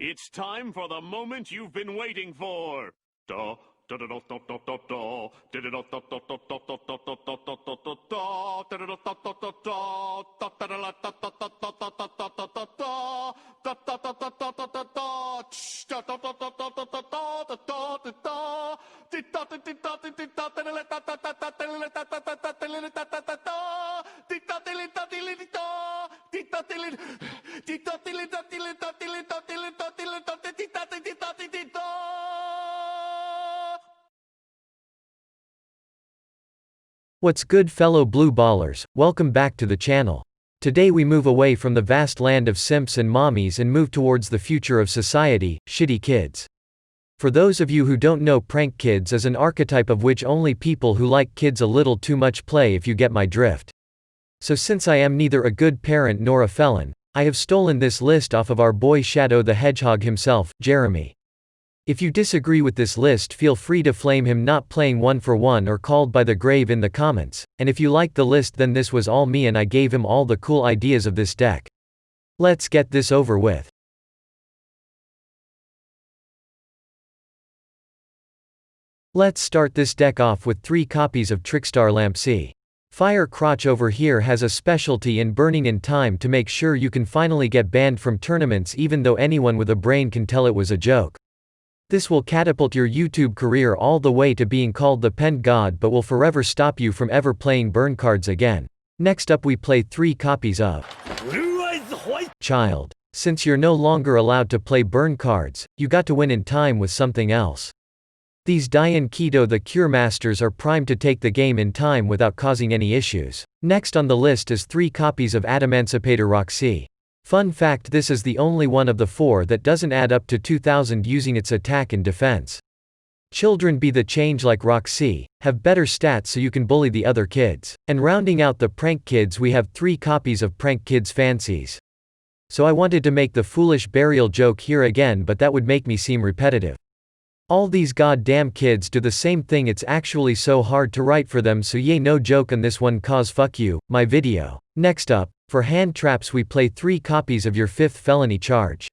It's time for the moment you've been waiting for. Da, da, da, da, da, da, da, da. Da, da, da, da, da, da, da, da, da, da, da, da, da, da, da. Da, da, da, da, da, da, da. Da, da, da, da, da, da, da, da, da, da, da, da, da. Da, da, da, da, da, da, da, da. Tsh, da, da, da, da, da, da, da, da, da, da, da, da. Di, da, di, di, da, di, di, da, da, da, da, da, da, da, da, da, da, da, da, da, da, da, da, da. Di, da, di, li, da, di, li, di, da. Di, da, di, li, di, da, di, li, da, di, li, da, di, li, da, di, li, da, di, li, da, di, di, da, di, di, da, di, di, da. What's good, fellow blue ballers? Welcome back to the channel. Today we move away from the vast land of simps and mommies and move towards the future of society, shitty kids. For those of you who don't know, prank kids is an archetype of which only people who like kids a little too much play, if you get my drift. So since I am neither a good parent nor a felon, I have stolen this list off of our boy Shadow the Hedgehog himself, Jeremy. If you disagree with this list, feel free to flame him not playing one for one or called by the grave in the comments, and if you like the list, then this was all me and I gave him all the cool ideas of this deck. Let's get this over with. Let's start this deck off with 3 copies of Trickstar Lampsey. Fire Crotch over here has a specialty in burning in time to make sure you can finally get banned from tournaments, even though anyone with a brain can tell it was a joke. This will catapult your YouTube career all the way to being called the Pen God, but will forever stop you from ever playing burn cards again. Next up we play 3 copies of Child. Since you're no longer allowed to play burn cards, you got to win in time with something else. These Dian Keto the Cure Masters are primed to take the game in time without causing any issues. Next on the list is 3 copies of Adamancipator Roxy. Fun fact, this is the only one of the 4 that doesn't add up to 2000 using its attack and defense. Children be the change like Roxy, have better stats so you can bully the other kids. And rounding out the prank kids, we have 3 copies of Prank Kids Fancies. So I wanted to make the foolish burial joke here again, but that would make me seem repetitive. All these goddamn kids do the same thing, it's actually so hard to write for them, so yay, no joke on this one, cause fuck you, my video. Next up, for hand traps we play 3 copies of your 5th felony charge.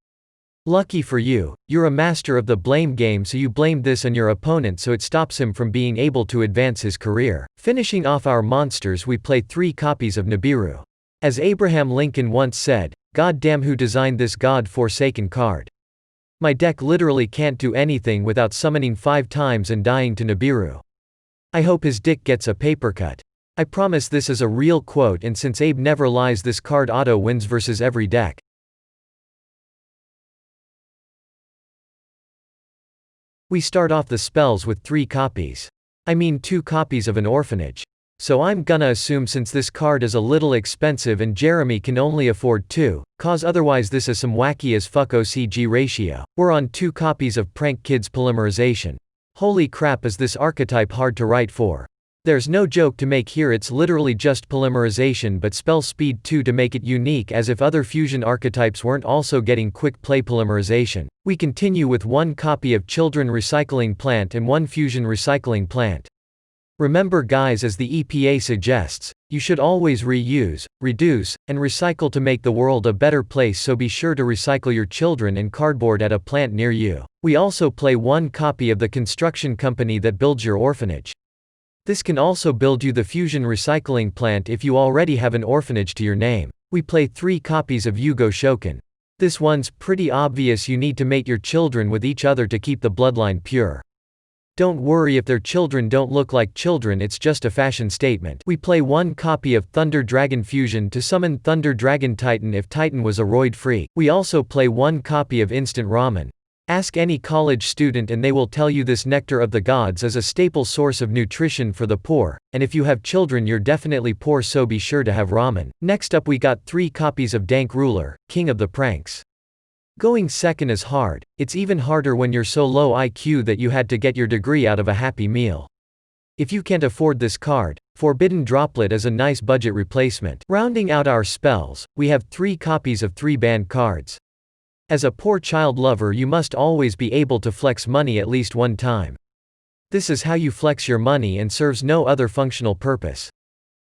Lucky for you, you're a master of the blame game, so you blamed this on your opponent so it stops him from being able to advance his career. Finishing off our monsters we play 3 copies of Nibiru. As Abraham Lincoln once said, "God damn, who designed this god-forsaken card?" My deck literally can't do anything without summoning 5 times and dying to Nibiru. I hope his dick gets a paper cut. I promise this is a real quote, and since Abe never lies, this card auto wins versus every deck. We start off the spells with 3 copies. I mean 2 copies of an orphanage. So I'm gonna assume since this card is a little expensive and Jeremy can only afford 2, cause otherwise this is some wacky as fuck OCG ratio. We're on 2 copies of Prank Kids Polymerization. Holy crap, is this archetype hard to write for. There's no joke to make here, it's literally just polymerization but spell speed 2 to make it unique, as if other fusion archetypes weren't also getting quick play polymerization. We continue with 1 copy of Children Recycling Plant and 1 Fusion Recycling Plant. Remember guys, as the EPA suggests, you should always reuse, reduce, and recycle to make the world a better place, so be sure to recycle your children and cardboard at a plant near you. We also play 1 copy of the construction company that builds your orphanage. This can also build you the Fusion Recycling Plant if you already have an orphanage to your name. We play 3 copies of Yugo Shoken. This one's pretty obvious, you need to mate your children with each other to keep the bloodline pure. Don't worry if their children don't look like children, it's just a fashion statement. We play 1 copy of Thunder Dragon Fusion to summon Thunder Dragon Titan if Titan was a roid freak. We also play 1 copy of Instant Ramen. Ask any college student and they will tell you this nectar of the gods is a staple source of nutrition for the poor, and if you have children you're definitely poor, so be sure to have ramen. Next up we got 3 copies of Dank Ruler, King of the Pranks. Going second is hard, it's even harder when you're so low IQ that you had to get your degree out of a Happy Meal. If you can't afford this card, Forbidden Droplet is a nice budget replacement. Rounding out our spells, we have 3 copies of 3 banned cards. As a poor child lover you must always be able to flex money at least 1 time. This is how you flex your money and serves no other functional purpose.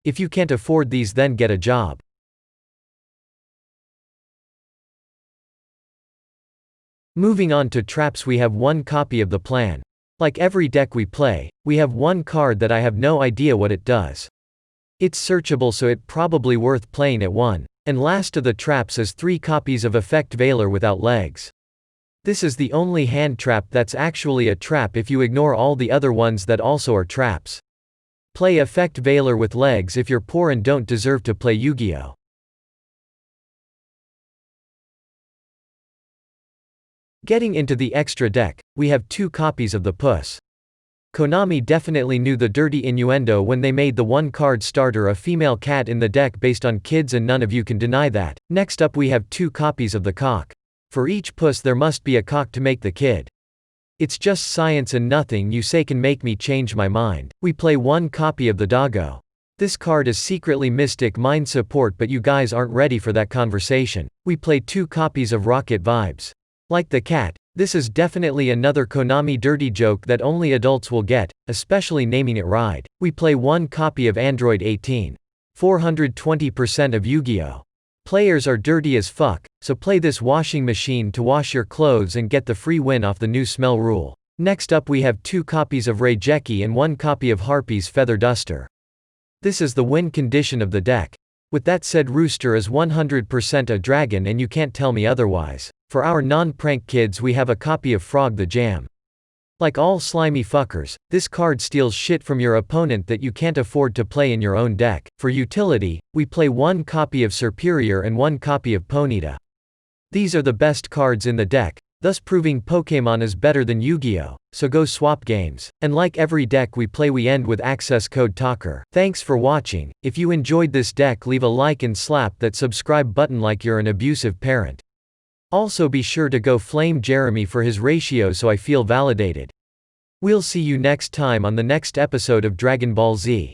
If you can't afford these, then get a job. Moving on to traps, we have one copy of the plan. Like every deck we play, we have one card that I have no idea what it does. It's searchable, so it probably worth playing at 1. And last of the traps is 3 copies of Effect Veiler without legs. This is the only hand trap that's actually a trap if you ignore all the other ones that also are traps. Play Effect Veiler with legs if you're poor and don't deserve to play Yu-Gi-Oh! Getting into the extra deck, we have 2 copies of the Puss. Konami definitely knew the dirty innuendo when they made the 1-card starter a female cat in the deck based on kids, and none of you can deny that. Next up, we have 2 copies of the cock. For each puss there must be a cock to make the kid. It's just science, and nothing you say can make me change my mind. We play 1 copy of the doggo. This card is secretly Mystic Mind support, but you guys aren't ready for that conversation. We play 2 copies of Rocket Vibes. Like the cat, this is definitely another Konami dirty joke that only adults will get, especially naming it Ride. We play 1 copy of Android 18. 420% of Yu-Gi-Oh! Players are dirty as fuck, so play this washing machine to wash your clothes and get the free win off the new smell rule. Next up, we have 2 copies of Raigeki and 1 copy of Harpy's Feather Duster. This is the win condition of the deck. With that said, Rooster is 100% a dragon, and you can't tell me otherwise. For our non-prank kids, we have a copy of Frog the Jam. Like all slimy fuckers, this card steals shit from your opponent that you can't afford to play in your own deck. For utility, we play 1 copy of Superior and 1 copy of Ponyta. These are the best cards in the deck, thus proving Pokémon is better than Yu-Gi-Oh! So go swap games. And like every deck we play, we end with access code TALKER. Thanks for watching. If you enjoyed this deck, leave a like and slap that subscribe button like you're an abusive parent. Also be sure to go flame Jeremy for his ratio so I feel validated. We'll see you next time on the next episode of Dragon Ball Z.